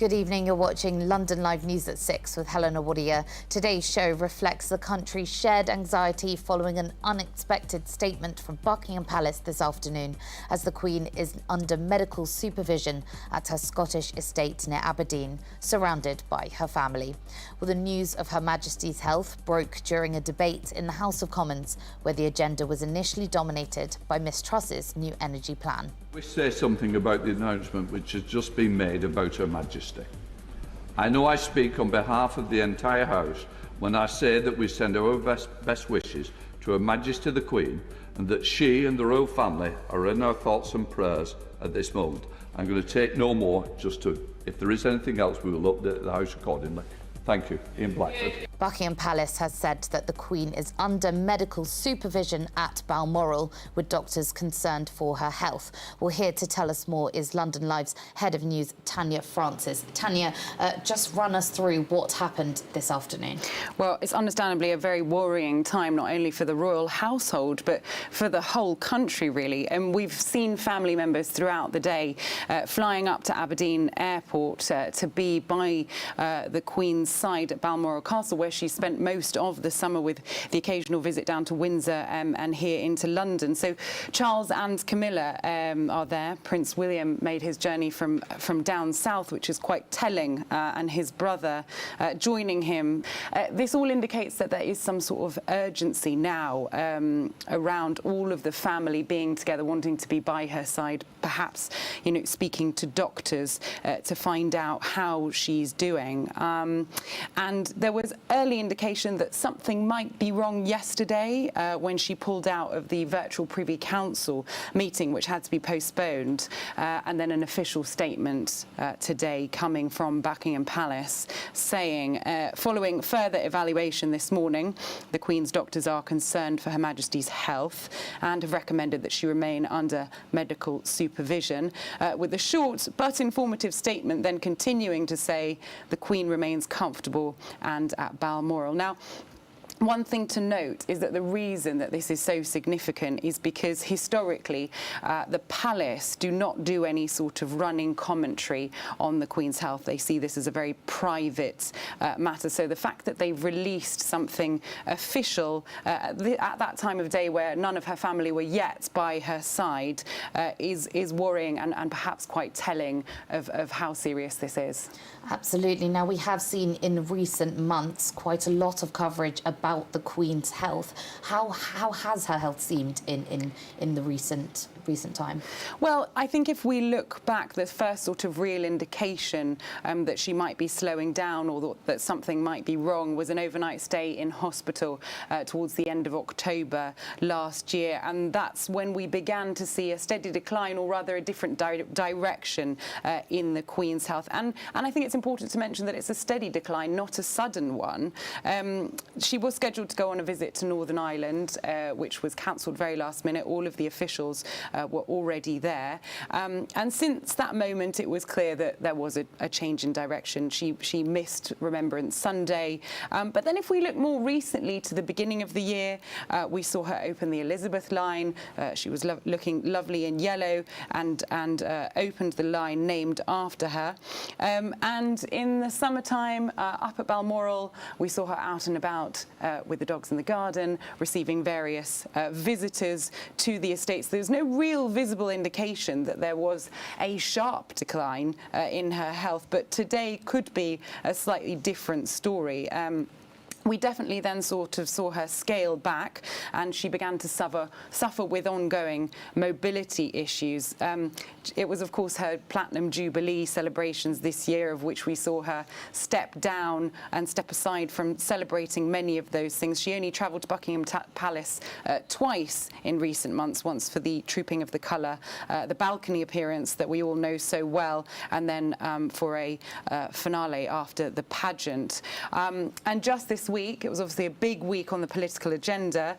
Good evening, you're watching London Live News at 6 with Helena Warrior. Today's show reflects the country's shared anxiety following an unexpected statement from Buckingham Palace this afternoon, as the Queen is under medical supervision at her Scottish estate near Aberdeen, surrounded by her family. Well, the news of Her Majesty's health broke during a debate in the House of Commons, where the agenda was initially dominated by Miss Truss's new energy plan. We say something about the announcement which has just been made about Her Majesty. I know I speak on behalf of the entire House when I say that we send our best wishes to Her Majesty the Queen, and that she and the royal family are in our thoughts and prayers at this moment. I'm going to take no more, if there is anything else, we will update the House accordingly. Thank you. Ian Blackford. Buckingham Palace has said that the Queen is under medical supervision at Balmoral, with doctors concerned for her health. Well, here to tell us more is London Live's Head of News, Tanya Francis. Tanya, just run us through what happened this afternoon. Well, it's understandably a very worrying time, not only for the royal household, but for the whole country, really. And we've seen family members throughout the day flying up to Aberdeen Airport to be by the Queen's side at Balmoral Castle, where she spent most of the summer, with the occasional visit down to Windsor and here into London. So Charles and Camilla are there. Prince William made his journey from down south, which is quite telling, and his brother joining him. This all indicates that there is some sort of urgency now around all of the family being together, wanting to be by her side, perhaps, you know, speaking to doctors to find out how she's doing. And there was early indication that something might be wrong yesterday when she pulled out of the virtual Privy Council meeting, which had to be postponed, and then an official statement today coming from Buckingham Palace saying, following further evaluation this morning, the Queen's doctors are concerned for Her Majesty's health and have recommended that she remain under medical supervision, with a short but informative statement then continuing to say the Queen remains comfortable and at Balmoral. Now, one thing to note is that the reason that this is so significant is because historically the palace do not do any sort of running commentary on the Queen's health. They see this as a very private matter. So the fact that they've released something official at that time of day, where none of her family were yet by her side, is worrying and perhaps quite telling of how serious this is. Absolutely. Now, we have seen in recent months quite a lot of coverage about the Queen's health. How has her health seemed in the recent time? Well, I think if we look back, the first sort of real indication that she might be slowing down, or that something might be wrong, was an overnight stay in hospital towards the end of October last year, and that's when we began to see a steady decline, or rather a different direction in the Queen's health. And I think it's important to mention that it's a steady decline, not a sudden one. She was scheduled to go on a visit to Northern Ireland, which was cancelled very last minute. All of the officials were already there. And since that moment, it was clear that there was a change in direction. She missed Remembrance Sunday. But then if we look more recently to the beginning of the year, we saw her open the Elizabeth line. She was looking lovely in yellow and opened the line named after her. And in the summertime, up at Balmoral, we saw her out and about with the dogs in the garden, receiving various visitors to the estates. There's no real visible indication that there was a sharp decline in her health, but today could be a slightly different story. We definitely then sort of saw her scale back, and she began to suffer with ongoing mobility issues. It was, of course, her Platinum Jubilee celebrations this year, of which we saw her step down and step aside from celebrating many of those things. She only travelled to Buckingham Palace twice in recent months, once for the Trooping of the Colour, the balcony appearance that we all know so well, and then for a finale after the pageant. And just this week, it was obviously a big week on the political agenda,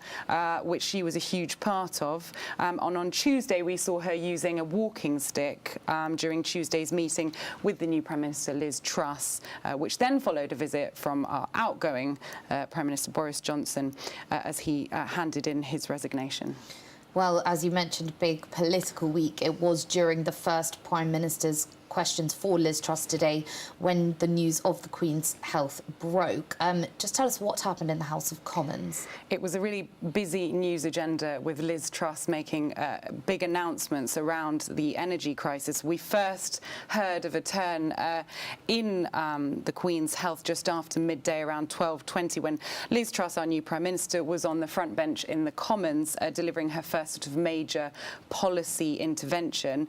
which she was a huge part of. On Tuesday, we saw her using a walking stick during Tuesday's meeting with the new Prime Minister, Liz Truss, which then followed a visit from our outgoing Prime Minister, Boris Johnson, as he handed in his resignation. Well, as you mentioned, big political week. It was during the first Prime Minister's questions for Liz Truss today when the news of the Queen's health broke. Just tell us what happened in the House of Commons. It was a really busy news agenda with Liz Truss making big announcements around the energy crisis. We first heard of a turn in the Queen's health just after midday, around 12:20, when Liz Truss, our new Prime Minister, was on the front bench in the Commons delivering her first sort of major policy intervention.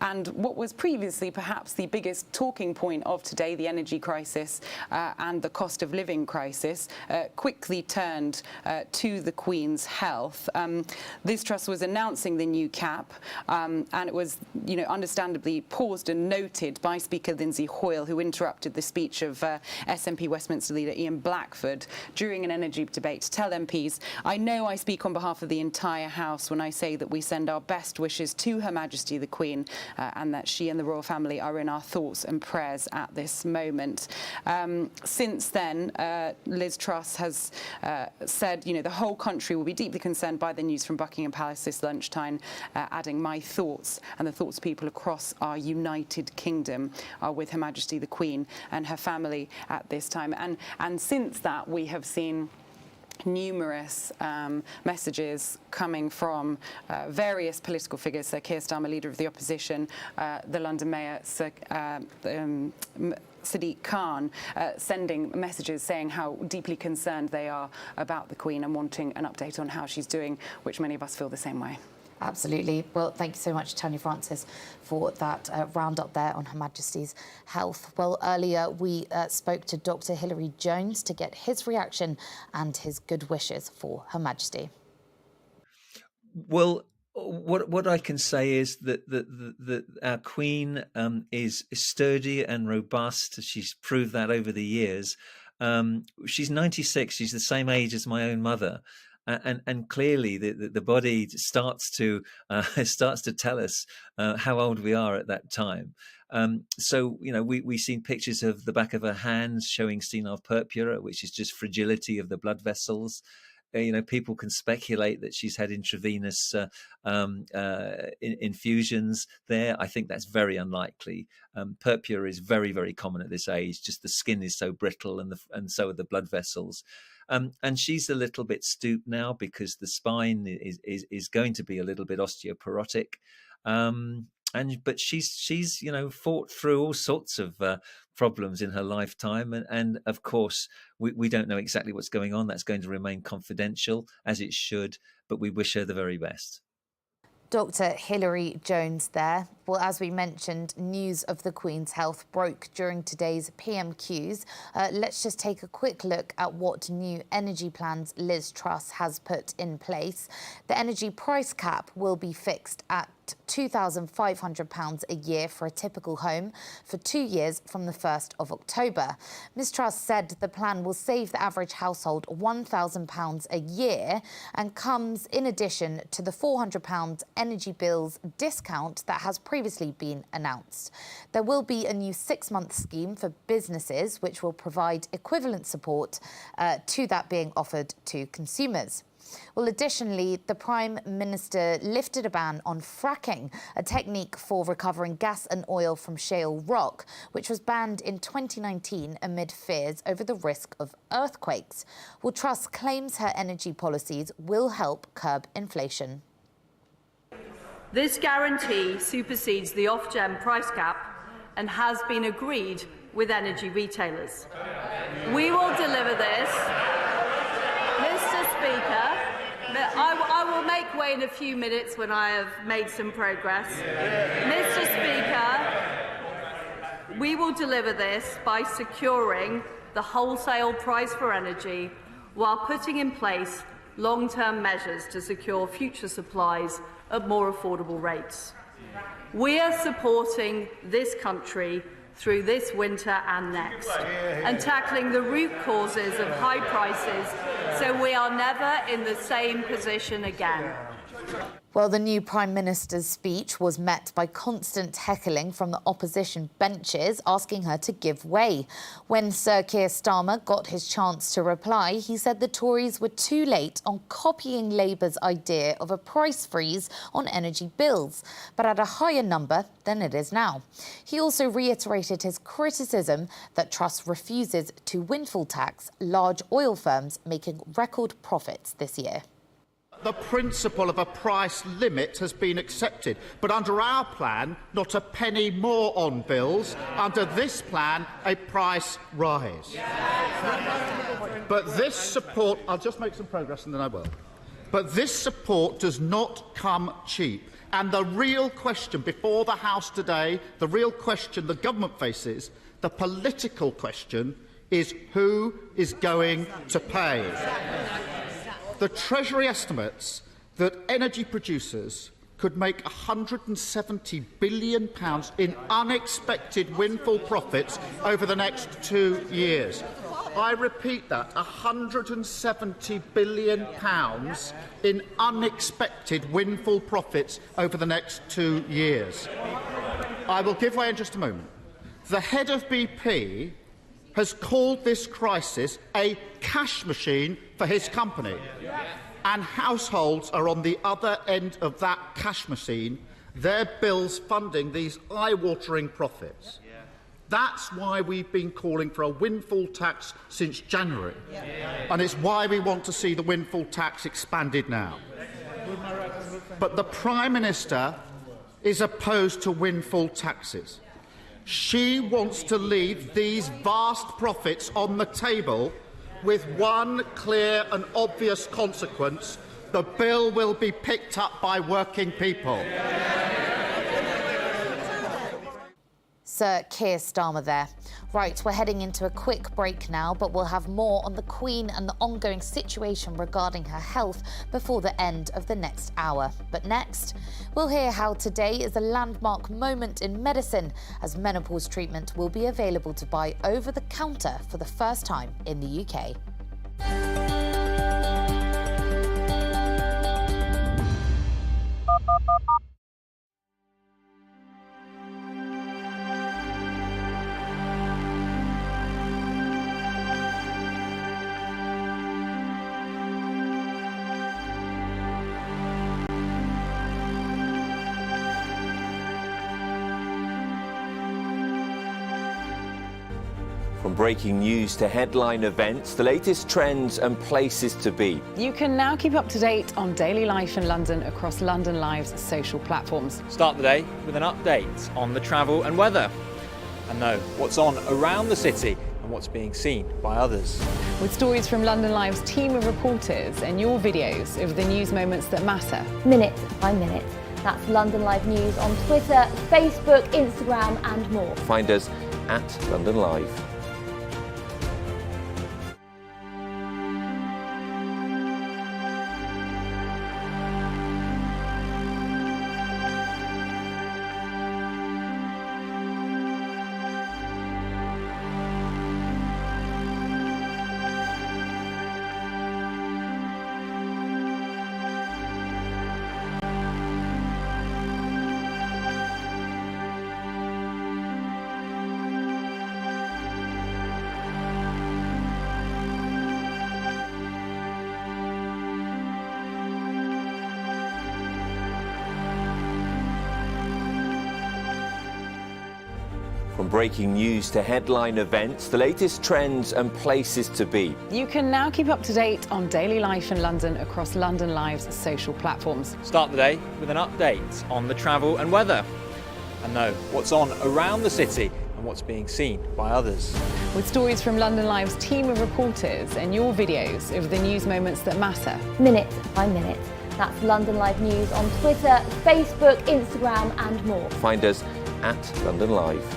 And what was previously perhaps the biggest talking point of today, the energy crisis and the cost of living crisis, quickly turned to the Queen's health. Liz Truss was announcing the new cap, and it was, understandably paused and noted by Speaker Lindsay Hoyle, who interrupted the speech of SNP Westminster leader Ian Blackford during an energy debate to tell MPs, "I know I speak on behalf of the entire House when I say that we send our best wishes to Her Majesty the Queen, and that she and the royal family are in our thoughts and prayers at this moment." Since then, Liz Truss has said, the whole country will be deeply concerned by the news from Buckingham Palace this lunchtime, adding, "My thoughts and the thoughts of people across our United Kingdom are with Her Majesty the Queen and her family at this time." And since that, we have seen numerous messages coming from various political figures. So Keir Starmer, leader of the opposition, the London Mayor, Sadiq Khan, sending messages saying how deeply concerned they are about the Queen and wanting an update on how she's doing, which many of us feel the same way. Absolutely. Well, thank you so much, Tanya Francis, for that roundup there on Her Majesty's health. Well, earlier we spoke to Dr. Hilary Jones to get his reaction and his good wishes for Her Majesty. Well, what I can say is that our Queen is sturdy and robust. She's proved that over the years. She's 96. She's the same age as my own mother. And clearly the body starts to tell us how old we are at that time. So we've seen pictures of the back of her hands showing senile purpura, which is just fragility of the blood vessels. People can speculate that she's had intravenous infusions there. I think that's very unlikely. Purpura is very, very common at this age. Just the skin is so brittle, and so are the blood vessels. And she's a little bit stooped now because the spine is going to be a little bit osteoporotic. But she's fought through all sorts of problems in her lifetime, and of course we don't know exactly what's going on. That's going to remain confidential, as it should, but we wish her the very best. Dr. Hilary Jones there. Well, as we mentioned, news of the Queen's health broke during today's PMQs. Let's just take a quick look at what new energy plans Liz Truss has put in place. The energy price cap will be fixed at £2,500 a year for a typical home for 2 years from the 1st of October. Ms Truss said the plan will save the average household £1,000 a year and comes in addition to the £400 energy bills discount that has previously been announced. There will be a new 6-month scheme for businesses which will provide equivalent support to that being offered to consumers. Well, additionally, the Prime Minister lifted a ban on fracking, a technique for recovering gas and oil from shale rock, which was banned in 2019 amid fears over the risk of earthquakes. Well, Truss claims her energy policies will help curb inflation. This guarantee supersedes the Ofgem price cap and has been agreed with energy retailers. We will deliver this. Mr. Speaker, I will make way in a few minutes when I have made some progress. Mr. Speaker, we will deliver this by securing the wholesale price for energy while putting in place long-term measures to secure future supplies at more affordable rates. We are supporting this country through this winter and next, and tackling the root causes of high prices so we are never in the same position again. Well, the new Prime Minister's speech was met by constant heckling from the opposition benches, asking her to give way. When Sir Keir Starmer got his chance to reply, he said the Tories were too late on copying Labour's idea of a price freeze on energy bills, but at a higher number than it is now. He also reiterated his criticism that Truss refuses to windfall tax large oil firms making record profits this year. The principle of a price limit has been accepted, but under our plan, not a penny more on bills. Under this plan, a price rise. But this support, I'll just make some progress and then I will. But this support does not come cheap. And the real question before the House today, the real question the government faces, the political question, is who is going to pay? The Treasury estimates that energy producers could make £170 billion in unexpected windfall profits over the next 2 years. I repeat that, £170 billion in unexpected windfall profits over the next 2 years. I will give way in just a moment. The head of BP has called this crisis a cash machine for his company. And households are on the other end of that cash machine, their bills funding these eye-watering profits. That's why we've been calling for a windfall tax since January. And it's why we want to see the windfall tax expanded now. But the Prime Minister is opposed to windfall taxes. She wants to leave these vast profits on the table with one clear and obvious consequence: the bill will be picked up by working people. Sir Keir Starmer there. Right, we're heading into a quick break now, but we'll have more on the Queen and the ongoing situation regarding her health before the end of the next hour. But next, we'll hear how today is a landmark moment in medicine, as menopause treatment will be available to buy over the counter for the first time in the UK. From breaking news to headline events, the latest trends and places to be. You can now keep up to date on daily life in London across London Live's social platforms. Start the day with an update on the travel and weather, and know what's on around the city and what's being seen by others. With stories from London Live's team of reporters and your videos of the news moments that matter. Minute by minute. That's London Live News on Twitter, Facebook, Instagram and more. Find us at London Live. From breaking news to headline events, the latest trends and places to be. You can now keep up to date on daily life in London across London Live's social platforms. Start the day with an update on the travel and weather, and know what's on around the city and what's being seen by others. With stories from London Live's team of reporters and your videos of the news moments that matter. Minute by minute. That's London Live News on Twitter, Facebook, Instagram and more. Find us at London Live.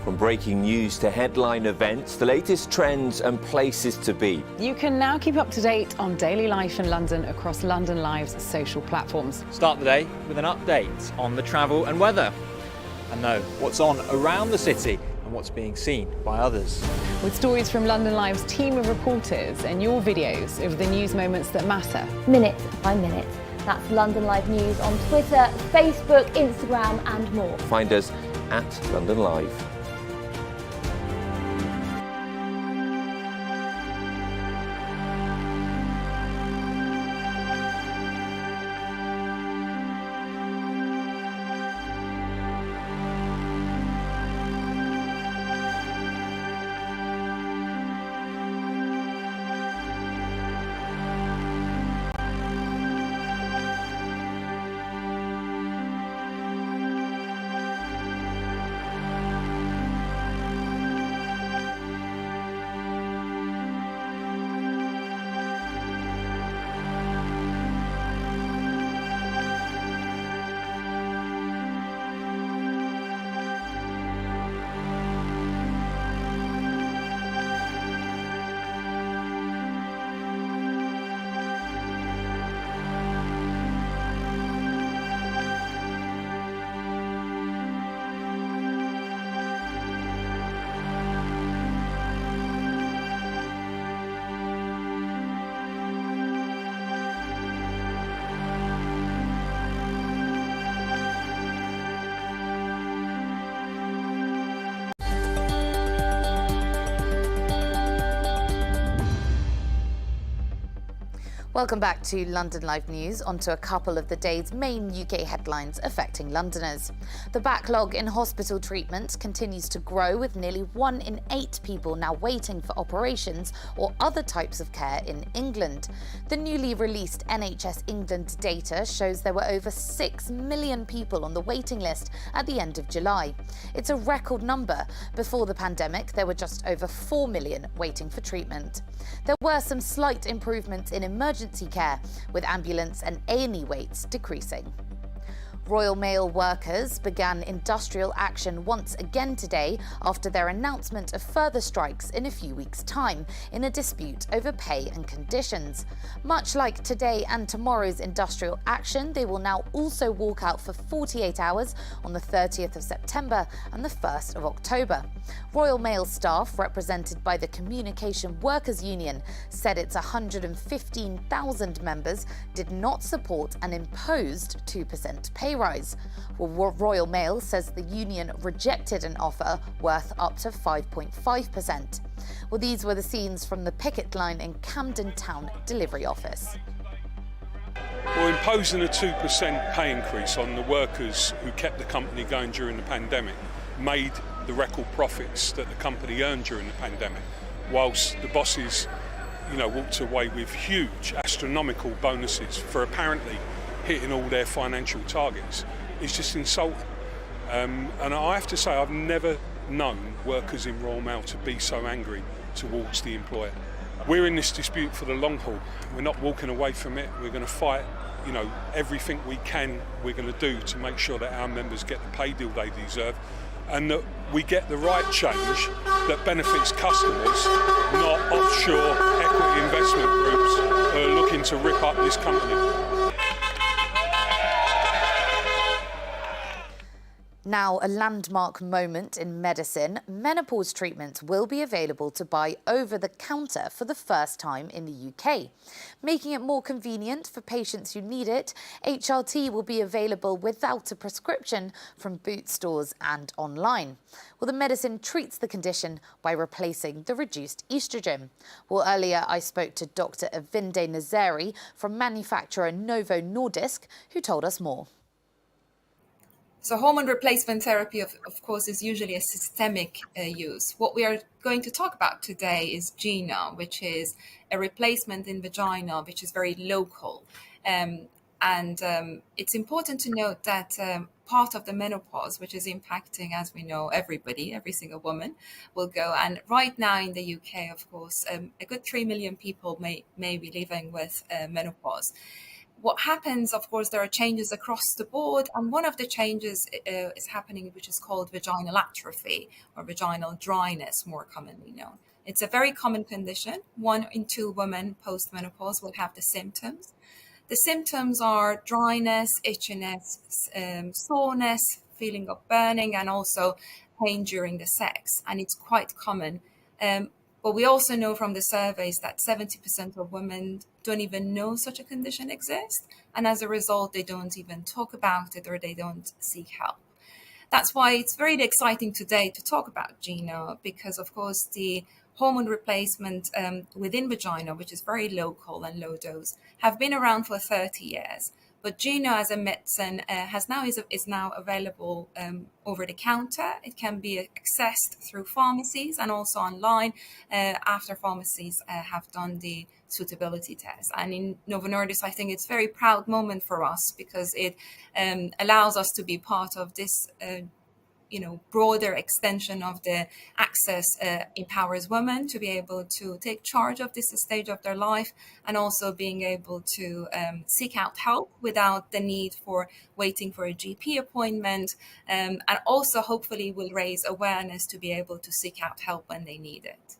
From breaking news to headline events, the latest trends and places to be. You can now keep up to date on daily life in London across London Live's social platforms. Start the day with an update on the travel and weather. And know what's on around the city and what's being seen by others. With stories from London Live's team of reporters and your videos of the news moments that matter. Minute by minute. That's London Live News on Twitter, Facebook, Instagram and more. Find us at London Live. Welcome back to London Live News. Onto a couple of the day's main UK headlines affecting Londoners. The backlog in hospital treatment continues to grow, with nearly 1 in 8 people now waiting for operations or other types of care in England. The newly released NHS England data shows there were over 6 million people on the waiting list at the end of July. It's a record number. Before the pandemic, there were just over 4 million waiting for treatment. There were some slight improvements in emergency care, with ambulance and A&E waits decreasing. Royal Mail workers began industrial action once again today after their announcement of further strikes in a few weeks' time in a dispute over pay and conditions. Much like today and tomorrow's industrial action, they will now also walk out for 48 hours on the 30th of September and the 1st of October. Royal Mail staff, represented by the Communication Workers Union, said its 115,000 members did not support an imposed 2% pay rise. Well, Royal Mail says the union rejected an offer worth up to 5.5%. Well, these were the scenes from the picket line in Camden Town delivery office. Well, imposing a 2% pay increase on the workers who kept the company going during the pandemic made the record profits that the company earned during the pandemic, whilst the bosses, walked away with huge astronomical bonuses for apparently hitting all their financial targets. It's just insulting. And I have to say, I've never known workers in Royal Mail to be so angry towards the employer. We're in this dispute for the long haul. We're not walking away from it. We're going to fight, everything we can, we're going to do to make sure that our members get the pay deal they deserve and that we get the right change that benefits customers, not offshore equity investment groups who are looking to rip up this company. Now, a landmark moment in medicine. Menopause treatments will be available to buy over the counter for the first time in the UK. Making it more convenient for patients who need it, HRT will be available without a prescription from boot stores and online. Well, the medicine treats the condition by replacing the reduced estrogen. Well, earlier I spoke to Dr. Evinde Nazeri from manufacturer Novo Nordisk, who told us more. So hormone replacement therapy, of course, is usually a systemic use. What we are going to talk about today is GINA, which is a replacement in vagina, which is very local. It's important to note that part of the menopause, which is impacting, as we know, everybody, every single woman, will go. And right now in the UK, of course, a good 3 million people may be living with menopause. what happens, of course, there are changes across the board, and one of the changes is happening, which is called vaginal atrophy or vaginal dryness, more commonly known. It's a very common condition. 1 in 2 women post-menopause will have the symptoms. The symptoms are dryness, itchiness, soreness, feeling of burning, and also pain during the sex, and it's quite common. But we also know from the surveys that 70% of women don't even know such a condition exists, and as a result, they don't even talk about it or they don't seek help. That's why it's very exciting today to talk about GINA, because of course the hormone replacement within vagina, which is very local and low dose, have been around for 30 years. But GINA as a medicine is now available over the counter. It can be accessed through pharmacies and also online after pharmacies have done the suitability test. And in Novo Nordisk, I think it's a very proud moment for us because it allows us to be part of this broader extension of the access, empowers women to be able to take charge of this stage of their life, and also being able to seek out help without the need for waiting for a GP appointment, and also hopefully will raise awareness to be able to seek out help when they need it.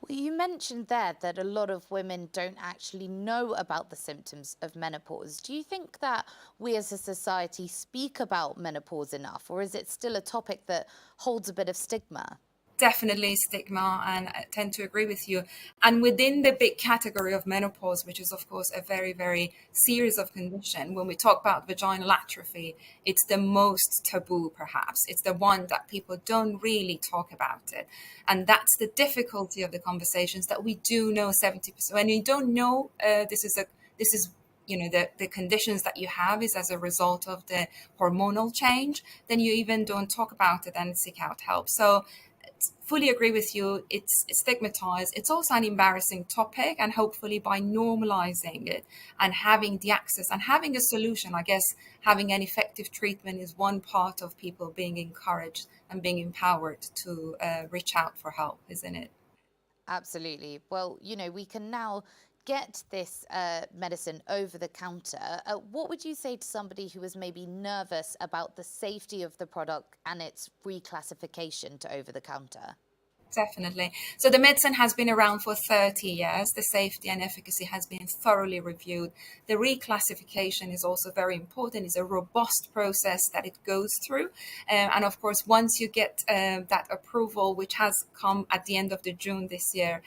Well, you mentioned there that a lot of women don't actually know about the symptoms of menopause. Do you think that we as a society speak about menopause enough, or is it still a topic that holds a bit of stigma? Definitely stigma, and I tend to agree with you. And within the big category of menopause, which is of course a very, very serious of condition, when we talk about vaginal atrophy, it's the most taboo perhaps. It's the one that people don't really talk about it. And that's the difficulty of the conversations, that we do know 70%. When you don't know this is the conditions that you have is as a result of the hormonal change, then you even don't talk about it and seek out help. So fully agree with you. It's stigmatized. It's also an embarrassing topic, and hopefully by normalizing it and having the access and having a solution, I guess having an effective treatment is one part of people being encouraged and being empowered to reach out for help, isn't it? Absolutely. Well, we can now get this medicine over the counter. What would you say to somebody who is maybe nervous about the safety of the product and its reclassification to over the counter? Definitely. So the medicine has been around for 30 years. The safety and efficacy has been thoroughly reviewed. The reclassification is also very important. It's a robust process that it goes through. And of course, once you get that approval, which has come at the end of June this year,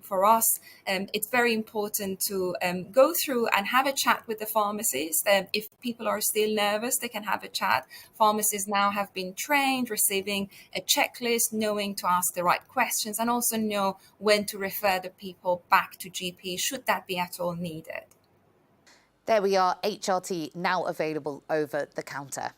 for us, it's very important to go through and have a chat with the pharmacies. If people are still nervous, they can have a chat. Pharmacists now have been trained, receiving a checklist, knowing to ask the right questions, and also know when to refer the people back to GP should that be at all needed. There we are, HRT now available over the counter.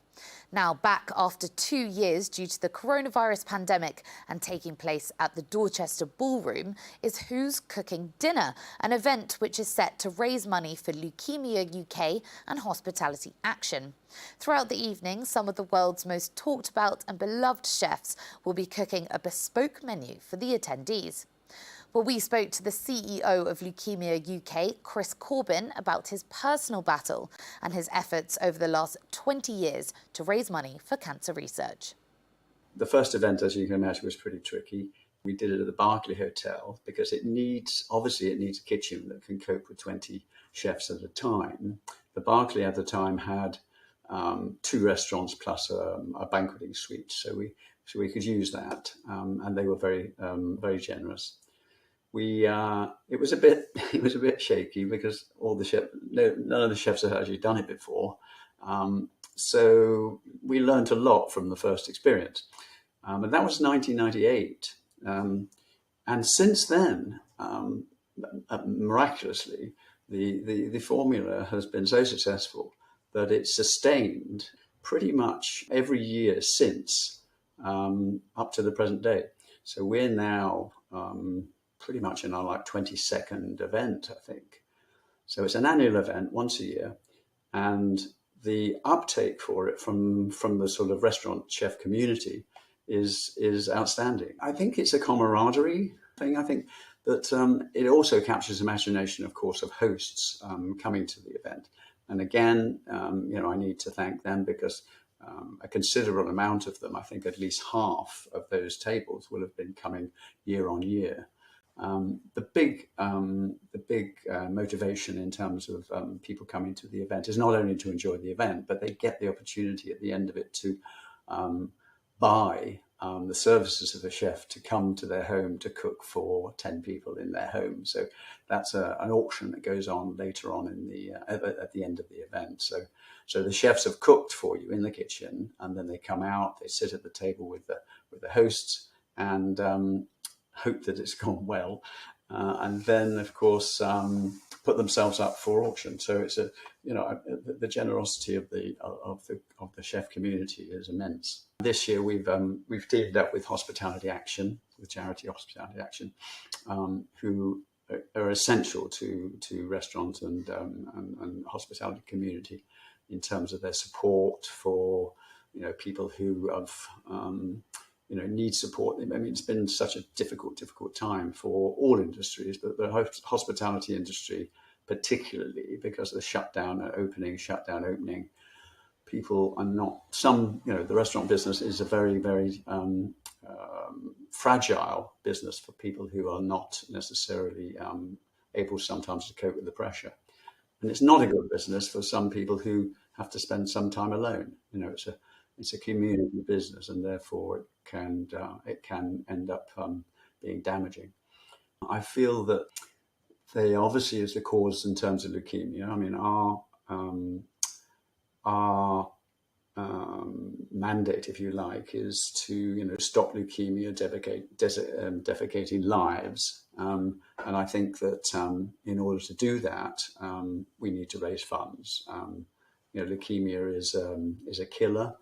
Now back after 2 years due to the coronavirus pandemic and taking place at the Dorchester Ballroom is Who's Cooking Dinner, an event which is set to raise money for Leukemia UK and Hospitality Action. Throughout the evening, some of the world's most talked about and beloved chefs will be cooking a bespoke menu for the attendees. Well, we spoke to the CEO of Leukemia UK, Chris Corbin, about his personal battle and his efforts over the last 20 years to raise money for cancer research. The first event, as you can imagine, was pretty tricky. We did it at the Berkeley Hotel because it needs a kitchen that can cope with 20 chefs at a time. The Berkeley at the time had 2 restaurants plus a banqueting suite, so we could use that, and they were very generous. It was a bit shaky because none of the chefs had actually done it before. So we learned a lot from the first experience. And that was 1998. And since then, miraculously, the formula has been so successful that it's sustained pretty much every year since, up to the present day. So we're now pretty much in our 22nd event, I think. So it's an annual event once a year, and the uptake for it from the sort of restaurant chef community is outstanding. I think it's a camaraderie thing. I think But it also captures the imagination, of course, of hosts coming to the event. And again, I need to thank them because a considerable amount of them, I think at least half of those tables will have been coming year on year. The big motivation in terms of people coming to the event is not only to enjoy the event, but they get the opportunity at the end of it to buy the services of a chef to come to their home to cook for 10 people in their home. So that's an auction that goes on later on in the at the end of the event. So the chefs have cooked for you in the kitchen, and then they come out, they sit at the table with the hosts and hope that it's gone well, and then of course put themselves up for auction. So it's the generosity of the chef community is immense. This year we've teamed up with Hospitality Action, the charity Hospitality Action, who are essential to restaurants and hospitality community in terms of their support for people who have need support. I mean, it's been such a difficult time for all industries, but the hospitality industry particularly, because of the shutdown opening. People are not, the restaurant business is a very, very fragile business for people who are not necessarily able sometimes to cope with the pressure. And it's not a good business for some people who have to spend some time alone. It's a community business, and therefore it can end up being damaging. I feel that they obviously is the cause in terms of leukemia. I mean, our mandate, if you like, is to stop leukemia defecating lives, and I think that in order to do that, we need to raise funds. Leukemia is a killer.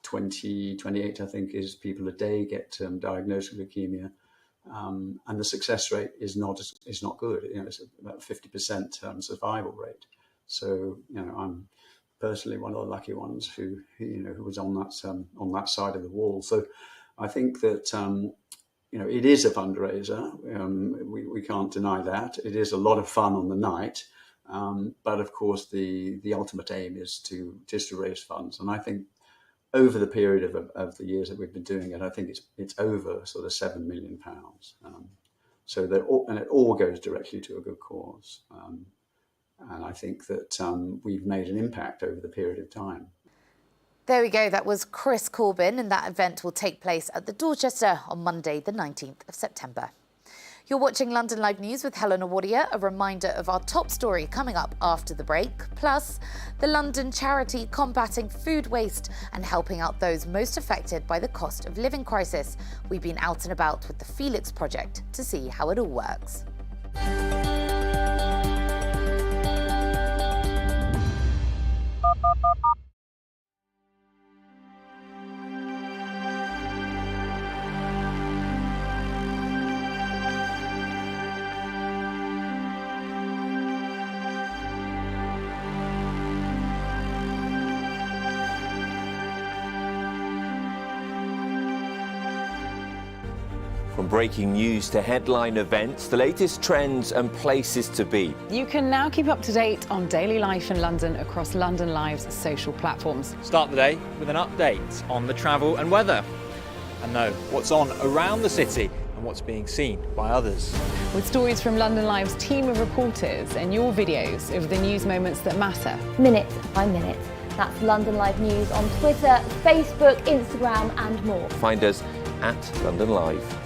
28, I think, is people a day get diagnosed with leukemia, and the success rate is not good. It's about 50% survival rate. So I'm personally one of the lucky ones who was on that side of the wall. So I think that it is a fundraiser. We can't deny that. It is a lot of fun on the night. But of course, the ultimate aim is to raise funds, and I think over the period of the years that we've been doing it, I think it's over sort of £7 million. So and it all goes directly to a good cause, and I think that we've made an impact over the period of time. There we go. That was Chris Corbyn, and that event will take place at the Dorchester on Monday, the 19th of September. You're watching London Live News with Helena Warrior. A reminder of our top story coming up after the break. Plus, the London charity combating food waste and helping out those most affected by the cost of living crisis. We've been out and about with the Felix Project to see how it all works. From breaking news to headline events, the latest trends and places to be. You can now keep up to date on daily life in London across London Live's social platforms. Start the day with an update on the travel and weather, and know what's on around the city and what's being seen by others. With stories from London Live's team of reporters and your videos of the news moments that matter. Minute by minute. That's London Live News on Twitter, Facebook, Instagram and more. Find us at London Live.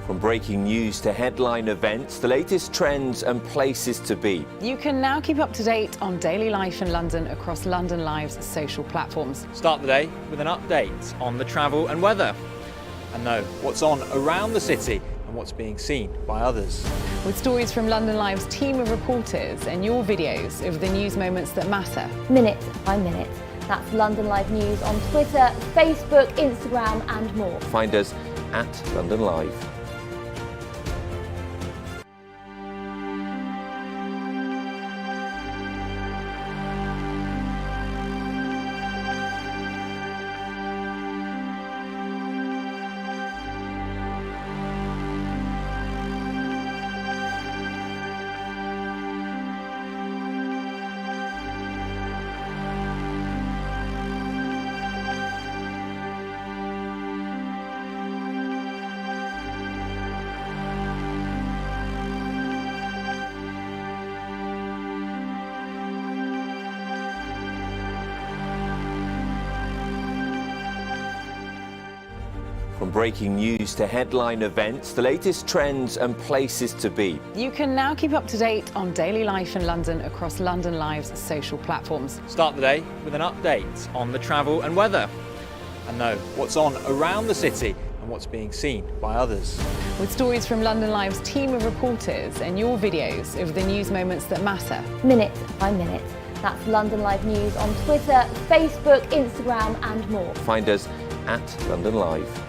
From breaking news to headline events, the latest trends and places to be. You can now keep up to date on daily life in London across London Live's social platforms. Start the day with an update on the travel and weather, and know what's on around the city and what's being seen by others. With stories from London Live's team of reporters and your videos of the news moments that matter. Minute by minute. That's London Live News on Twitter, Facebook, Instagram and more. Find us at London Live. From breaking news to headline events, the latest trends and places to be. You can now keep up to date on daily life in London across London Live's social platforms. Start the day with an update on the travel and weather, and know what's on around the city and what's being seen by others. With stories from London Live's team of reporters and your videos of the news moments that matter. Minute by minute. That's London Live News on Twitter, Facebook, Instagram and more. Find us at London Live.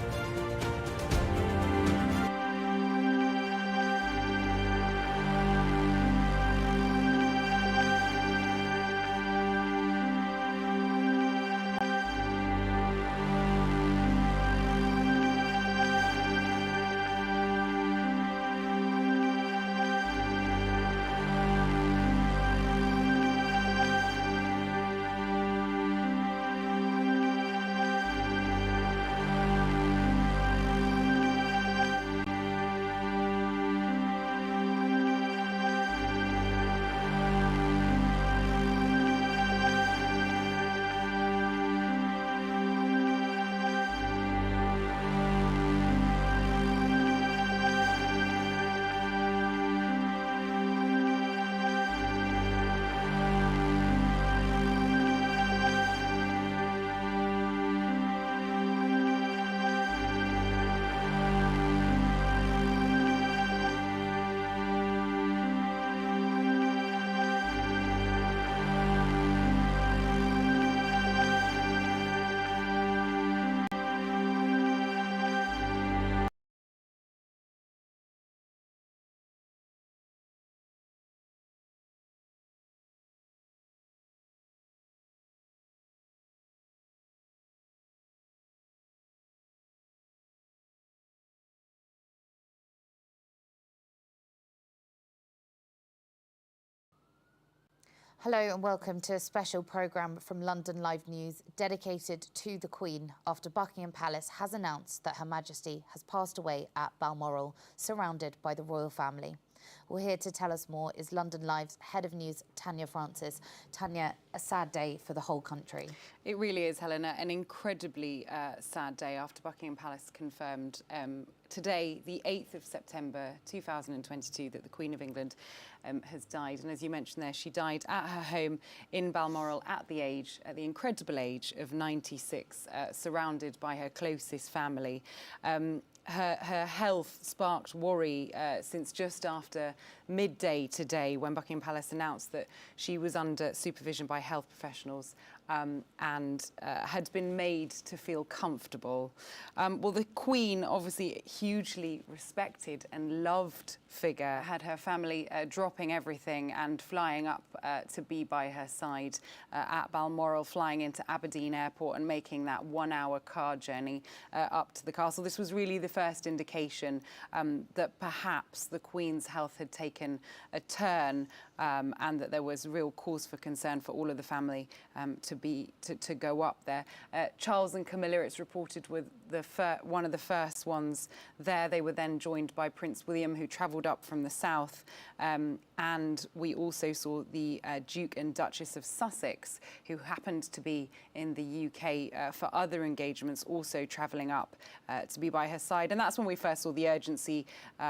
Hello and welcome to a special programme from London Live News dedicated to the Queen after Buckingham Palace has announced that Her Majesty has passed away at Balmoral, surrounded by the royal family. Well, here to tell us more is London Live's Head of News, Tanya Francis. Tanya, a sad day for the whole country. It really is, Helena, an incredibly sad day after Buckingham Palace confirmed today, the 8th of September 2022, that the Queen of England has died. And as you mentioned there, she died at her home in Balmoral at the incredible age of 96, surrounded by her closest family. Her health sparked worry since just after midday today, when Buckingham Palace announced that she was under supervision by health professionals and had been made to feel comfortable. Well, the Queen, obviously hugely respected and loved figure, had her family dropping everything and flying up to be by her side at Balmoral, flying into Aberdeen Airport and making that 1-hour car journey up to the castle. This was really the first indication that perhaps the Queen's health had taken a turn and that there was real cause for concern for all of the family to go up there. Charles and Camilla, it's reported, were one of the first ones there. They were then joined by Prince William, who travelled up from the south, and we also saw the Duke and Duchess of Sussex, who happened to be in the UK for other engagements, also travelling up to be by her side. And that's when we first saw the urgency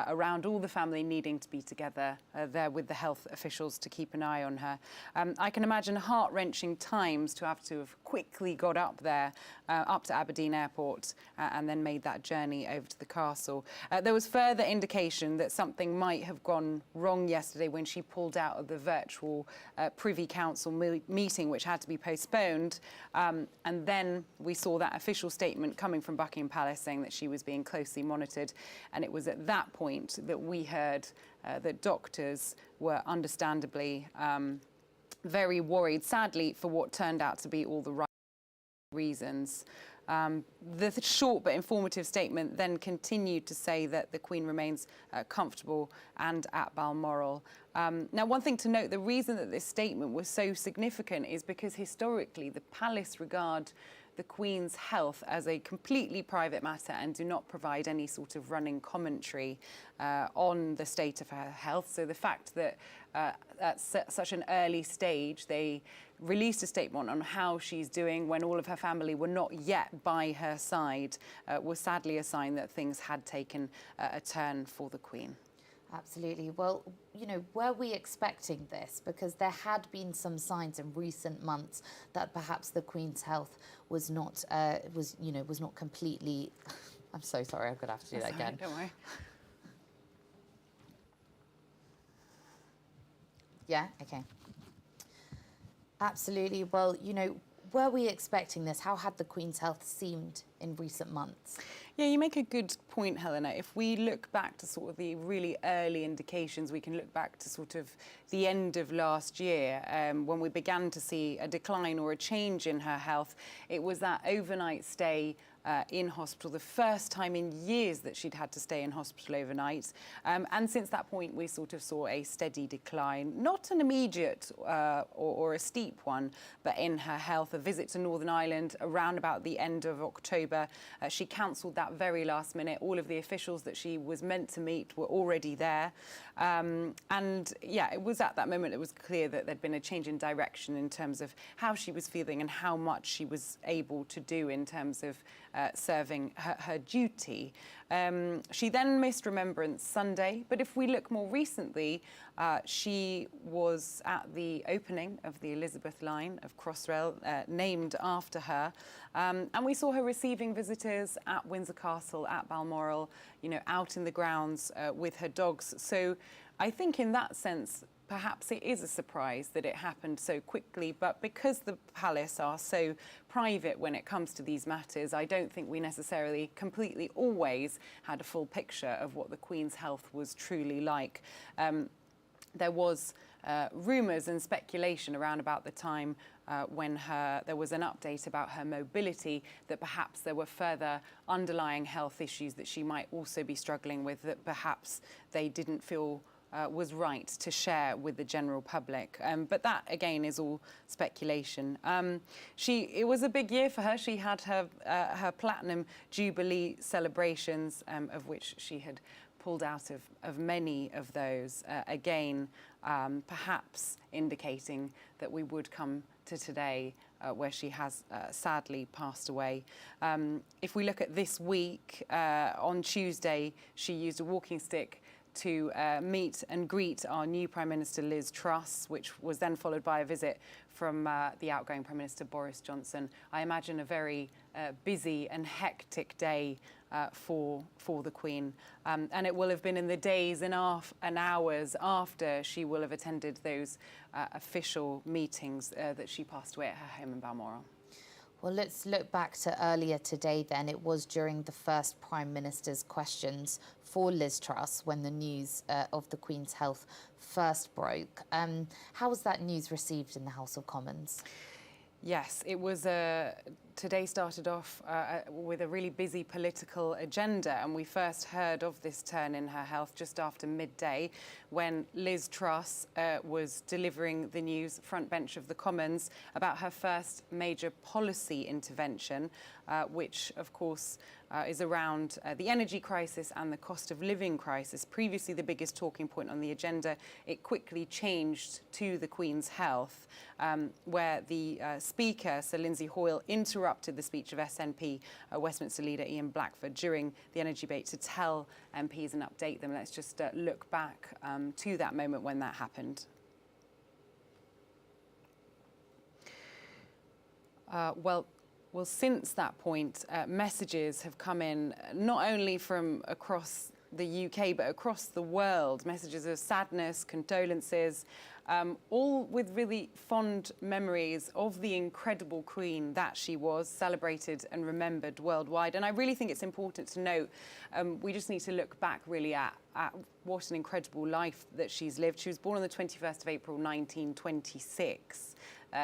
around all the family needing to be together there with the health officials to keep an eye on her. I can imagine heart-wrenching times to have quickly got up there, up to Aberdeen Airport, and then made that journey over to the castle. There was further indication that something might have gone wrong yesterday when she pulled out of the virtual Privy Council meeting, which had to be postponed. And then we saw that official statement coming from Buckingham Palace saying that she was being closely monitored. And it was at that point that we heard that doctors were understandably very worried, sadly, for what turned out to be all the right reasons. The short but informative statement then continued to say that the Queen remains comfortable and at Balmoral. Now, one thing to note, the reason that this statement was so significant is because historically the palace regard the Queen's health as a completely private matter and do not provide any sort of running commentary on the state of her health. So the fact that at such an early stage they released a statement on how she's doing when all of her family were not yet by her side was sadly a sign that things had taken a turn for the Queen. Absolutely. Well, you know, were we expecting this? Because there had been some signs in recent months that perhaps the Queen's health was not completely. I'm so sorry. I'm gonna have to do that again. Don't worry. Yeah. Okay. Absolutely. Well, you know, were we expecting this? How had the Queen's health seemed in recent months? Yeah, you make a good point, Helena. If we look back to sort of the really early indications, we can look back to sort of the end of last year when we began to see a decline or a change in her health. It was that overnight stay in hospital, the first time in years that she'd had to stay in hospital overnight. And since that point, we sort of saw a steady decline, not an immediate or a steep one, but in her health. A visit to Northern Ireland around about the end of October. She cancelled that very last minute. All of the officials that she was meant to meet were already there. And yeah, it was at that moment it was clear that there'd been a change in direction in terms of how she was feeling and how much she was able to do in terms of serving her duty. She then missed Remembrance Sunday, but if we look more recently, she was at the opening of the Elizabeth Line of Crossrail, named after her, and we saw her receiving visitors at Windsor Castle, at Balmoral, you know, out in the grounds with her dogs. So I think in that sense, perhaps it is a surprise that it happened so quickly, but because the palace are so private when it comes to these matters, I don't think we necessarily completely always had a full picture of what the Queen's health was truly like. There was rumours and speculation around about the time when there was an update about her mobility, that perhaps there were further underlying health issues that she might also be struggling with, that perhaps they didn't feel was right to share with the general public. But that, again, is all speculation. It was a big year for her. She had her Platinum Jubilee celebrations, of which she had pulled out of many of those, again, perhaps indicating that we would come to today where she has sadly passed away. If we look at this week, on Tuesday, she used a walking stick to meet and greet our new Prime Minister Liz Truss, which was then followed by a visit from the outgoing Prime Minister Boris Johnson. I imagine a very busy and hectic day for the Queen. And it will have been in the days and hours after she will have attended those official meetings that she passed away at her home in Balmoral. Well, let's look back to earlier today then. It was during the first Prime Minister's questions for Liz Truss when the news of the Queen's health first broke. How was that news received in the House of Commons? Yes, it was today started off with a really busy political agenda, and we first heard of this turn in her health just after midday when Liz Truss was delivering the news, front bench of the Commons, about her first major policy intervention, which, of course, is around the energy crisis and the cost of living crisis. Previously the biggest talking point on the agenda, it quickly changed to the Queen's health, where the Speaker, Sir Lindsay Hoyle, interrupted the speech of SNP Westminster leader Ian Blackford during the energy debate to tell MPs and update them. Let's just look back to that moment when that happened. Well, since that point, messages have come in not only from across the UK, but across the world, messages of sadness, condolences, all with really fond memories of the incredible Queen that she was, celebrated and remembered worldwide. And I really think it's important to note, we just need to look back really at what an incredible life that she's lived. She was born on the 21st of April, 1926.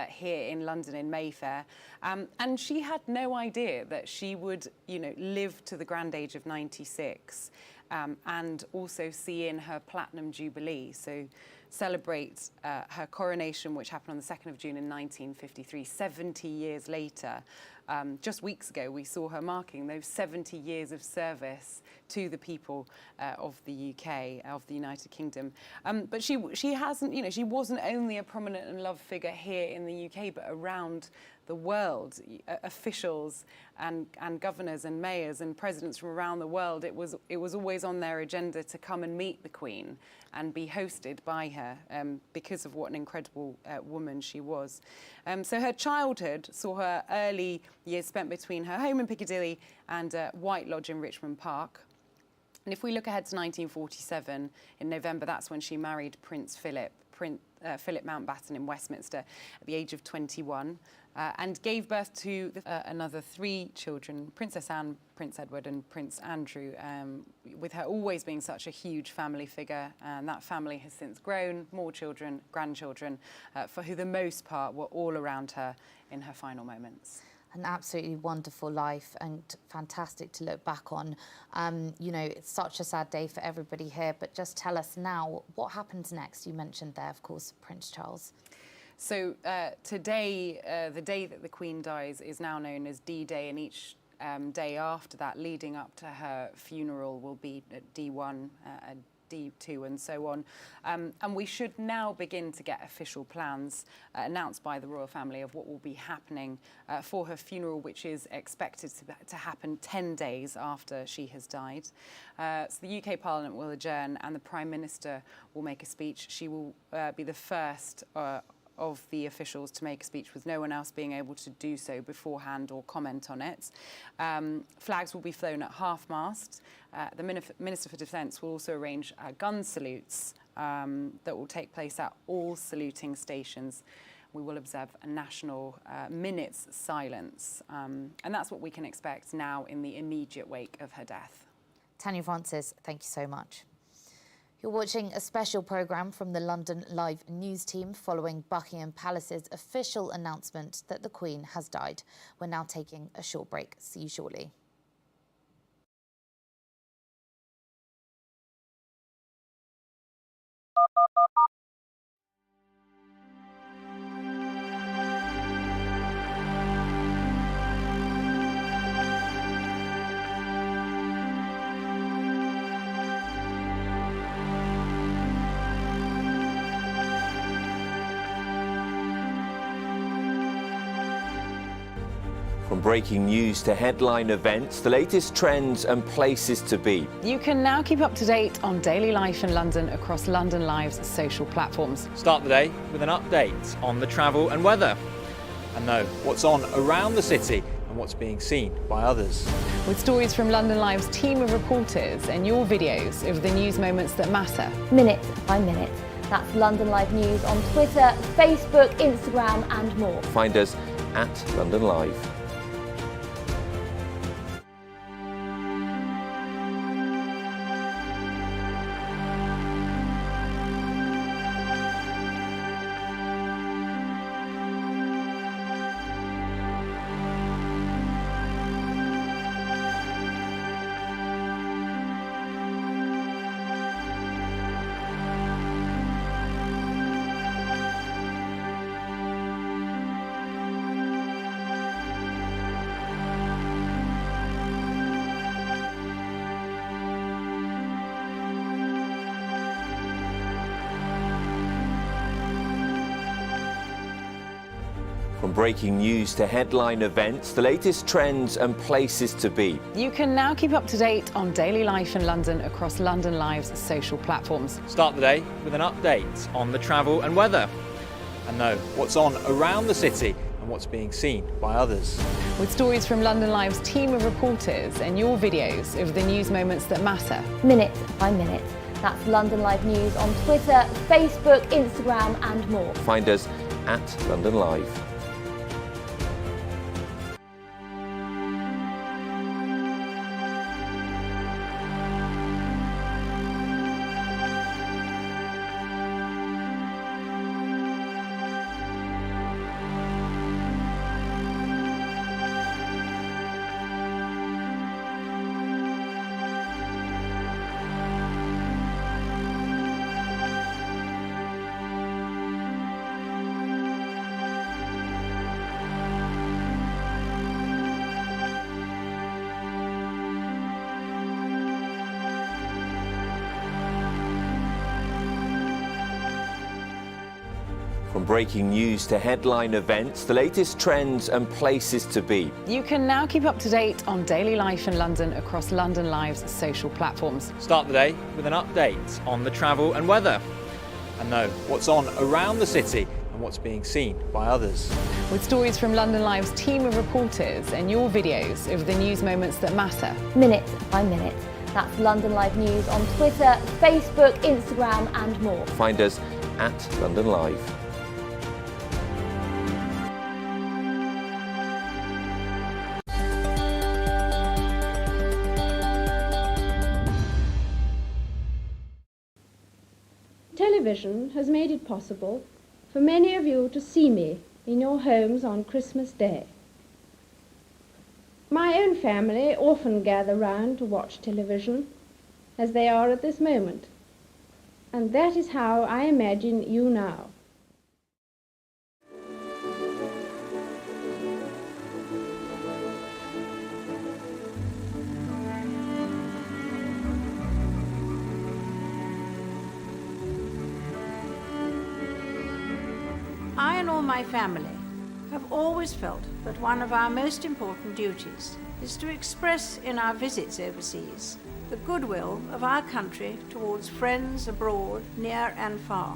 Here in London in Mayfair, and she had no idea that she would, live to the grand age of 96, and also see in her Platinum Jubilee, so celebrate her coronation, which happened on the 2nd of June in 1953, 70 years later. Just weeks ago, we saw her marking those 70 years of service to the people of the UK, of the United Kingdom. But she hasn't, she wasn't only a prominent and loved figure here in the UK, but around the world. Officials and governors and mayors and presidents from around the world, it was always on their agenda to come and meet the Queen and be hosted by her because of what an incredible woman she was. So her childhood saw her early years spent between her home in Piccadilly and White Lodge in Richmond Park. And if we look ahead to 1947, in November, that's when she married Prince Philip Mountbatten in Westminster at the age of 21, and gave birth to another 3 children, Princess Anne, Prince Edward and Prince Andrew, with her always being such a huge family figure. And that family has since grown, more children, grandchildren, for who the most part were all around her in her final moments. An absolutely wonderful life and fantastic to look back on. It's such a sad day for everybody here, but just tell us now, what happens next? You mentioned there, of course, Prince Charles. So today, the day that the Queen dies, is now known as D-Day, and each day after that, leading up to her funeral, will be at D1, D2 and so on. And we should now begin to get official plans announced by the royal family of what will be happening for her funeral, which is expected to happen 10 days after she has died. So the UK Parliament will adjourn and the Prime Minister will make a speech. She will be the first of the officials to make a speech, with no one else being able to do so beforehand or comment on it. Flags will be flown at half-mast. The Minister for Defence will also arrange gun salutes that will take place at all saluting stations. We will observe a national minute's silence. And that's what we can expect now in the immediate wake of her death. Tanya Francis, thank you so much. You're watching a special programme from the London Live News team following Buckingham Palace's official announcement that the Queen has died. We're now taking a short break. See you shortly. From breaking news to headline events, the latest trends and places to be. You can now keep up to date on daily life in London across London Live's social platforms. Start the day with an update on the travel and weather, and know what's on around the city and what's being seen by others. With stories from London Live's team of reporters and your videos of the news moments that matter. Minute by minute. That's London Live News on Twitter, Facebook, Instagram and more. Find us at London Live. From breaking news to headline events, the latest trends and places to be. You can now keep up to date on daily life in London across London Live's social platforms. Start the day with an update on the travel and weather. And know what's on around the city and what's being seen by others. With stories from London Live's team of reporters and your videos of the news moments that matter. Minute by minute. That's London Live News on Twitter, Facebook, Instagram and more. Find us at London Live. From breaking news to headline events, the latest trends and places to be. You can now keep up to date on daily life in London across London Live's social platforms. Start the day with an update on the travel and weather. And know what's on around the city and what's being seen by others. With stories from London Live's team of reporters and your videos of the news moments that matter. Minute by minute. That's London Live News on Twitter, Facebook, Instagram and more. Find us at London Live. Television has made it possible for many of you to see me in your homes on Christmas Day. My own family often gather round to watch television, as they are at this moment, and that is how I imagine you now. I and all my family have always felt that one of our most important duties is to express in our visits overseas the goodwill of our country towards friends abroad, near and far.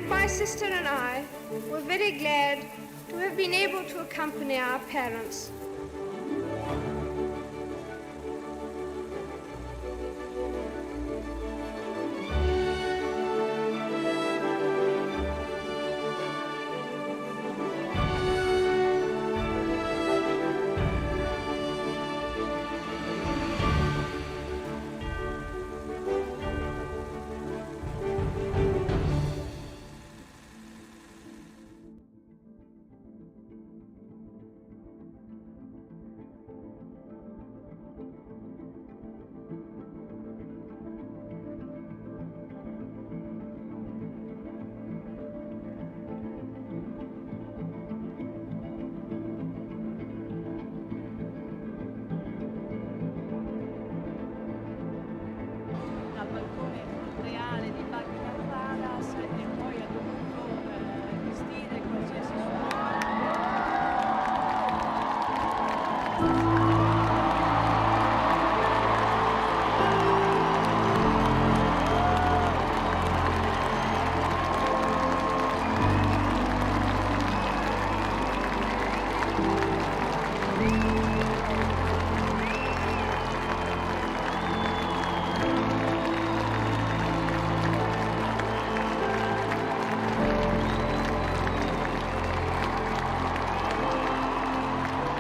My sister and I were very glad to have been able to accompany our parents.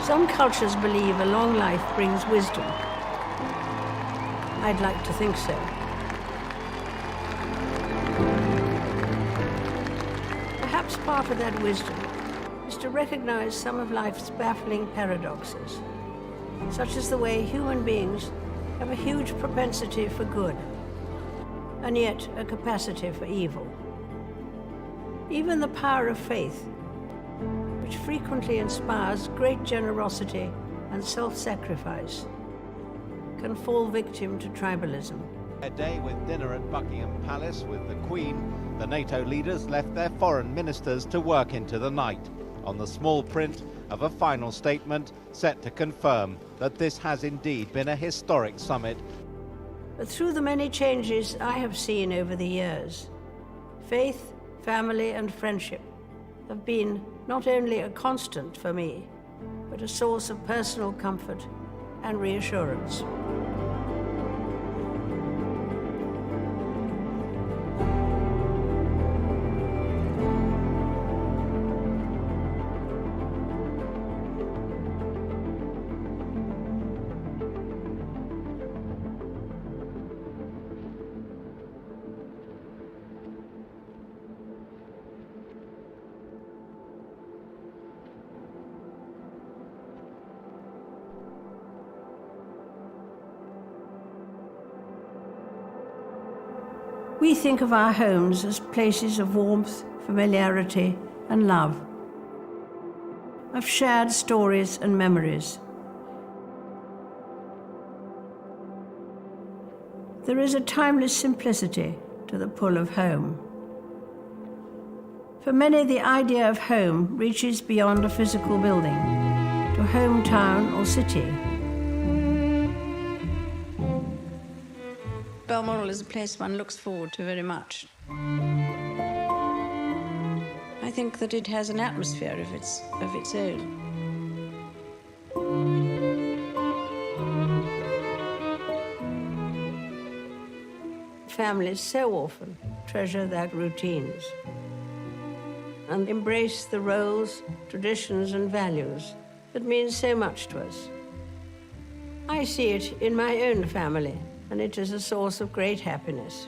Some cultures believe a long life brings wisdom. I'd like to think so. Perhaps part of that wisdom is to recognize some of life's baffling paradoxes, such as the way human beings have a huge propensity for good, and yet a capacity for evil. Even the power of faith which frequently inspires great generosity and self-sacrifice, can fall victim to tribalism. A day with dinner at Buckingham Palace with the Queen, the NATO leaders left their foreign ministers to work into the night on the small print of a final statement set to confirm that this has indeed been a historic summit. But through the many changes I have seen over the years, faith, family and friendship have been not only a constant for me, but a source of personal comfort and reassurance. We think of our homes as places of warmth, familiarity, and love, of shared stories and memories. There is a timeless simplicity to the pull of home. For many, the idea of home reaches beyond a physical building, to hometown or city. Balmoral is a place one looks forward to very much. I think that it has an atmosphere of its own. Families so often treasure their routines and embrace the roles, traditions and values that mean so much to us. I see it in my own family, and it is a source of great happiness.